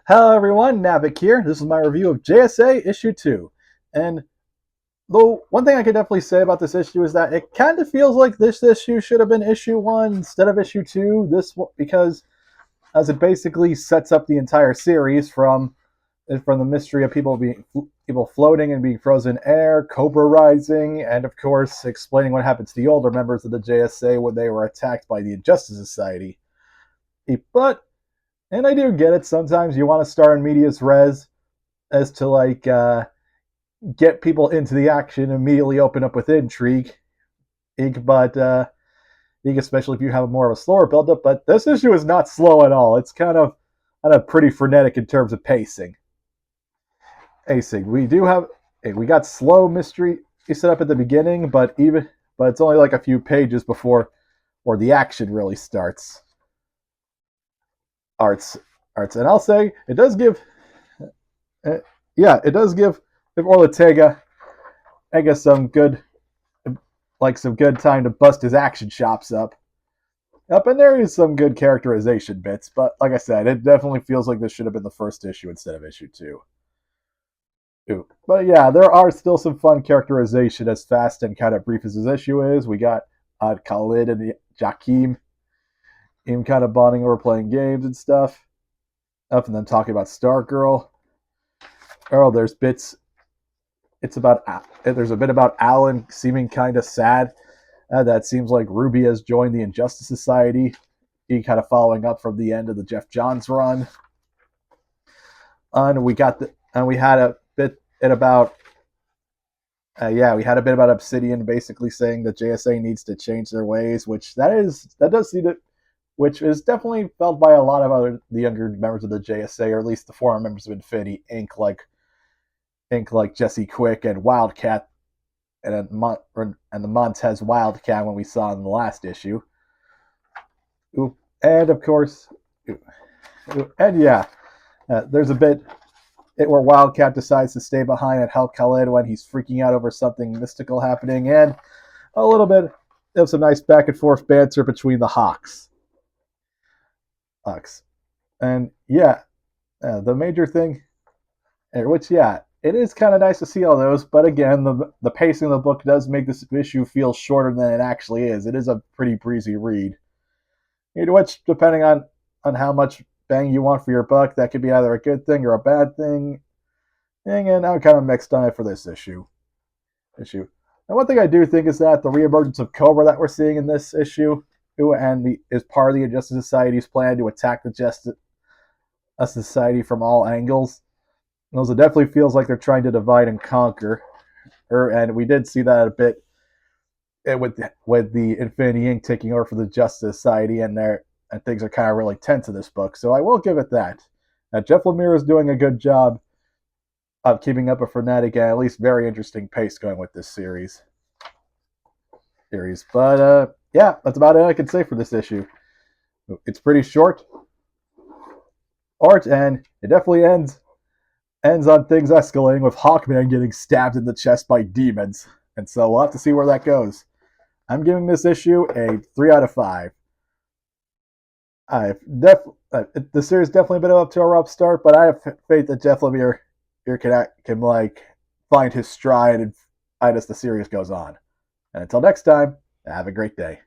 Hello everyone, Navik here. This is my review of JSA issue 2. And the one thing I could definitely say about this issue is that it kind of feels like this issue should have been issue 1 instead of issue 2. Because as it basically sets up the entire series from the mystery of people floating and being frozen in air, Cobra rising, and of course explaining what happens to the older members of the JSA when they were attacked by the Injustice Society. But and I do get it. Sometimes you want to star in medias res as to get people into the action, immediately open up with intrigue. But especially if you have more of a slower buildup. But this issue is not slow at all. It's kind of pretty frenetic in terms of pacing. We got slow mystery set up at the beginning, but it's only like a few pages before or the action really starts. Arts, and I'll say it does give, it does give Ortega some good time to bust his action chops up. And there is some good characterization bits, but like I said, it definitely feels like this should have been the first issue instead of issue 2. But yeah, there are still some fun characterization as fast and kind of brief as this issue is. We got Khalid and Jakeem him kind of bonding over playing games and stuff. Up and then talking about Stargirl. There's bits. There's a bit about Alan seeming kind of sad. That seems like Ruby has joined the Injustice Society. He kind of following up from the end of the Jeff Johns run. And we had a bit about Obsidian basically saying that JSA needs to change their ways, which is definitely felt by a lot of the younger members of the JSA, or at least the former members of Infinity Inc., like Jesse Quick and Wildcat, and the Montez Wildcat when we saw in the last issue. And of course, there's a bit where Wildcat decides to stay behind and help Khalid when he's freaking out over something mystical happening, and a little bit of some nice back and forth banter between the Hawks. And the major thing, it is kind of nice to see all those, but again, the pacing of the book does make this issue feel shorter than it actually is. It is a pretty breezy read, which, depending on how much bang you want for your buck, that could be either a good thing or a bad thing. And I'm kind of mixed on it for this issue. And one thing I do think is that the reemergence of Cobra that we're seeing in this issue is part of the Injustice Society's plan to attack the Justice Society from all angles. And it definitely feels like they're trying to divide and conquer. And we did see that a bit with the Infinity Inc. taking over for the Justice Society, and things are kind of really tense in this book. So I will give it that. Jeff Lemire is doing a good job of keeping up a frenetic and at least very interesting pace going with this series. But that's about it I can say for this issue. It's pretty short art, and it definitely ends on things escalating with Hawkman getting stabbed in the chest by demons. And so we'll have to see where that goes. I'm giving this issue a 3 out of 5. The series definitely been up to a rough start, but I have faith that Jeff Lemire can find his stride and as the series goes on. And until next time, have a great day.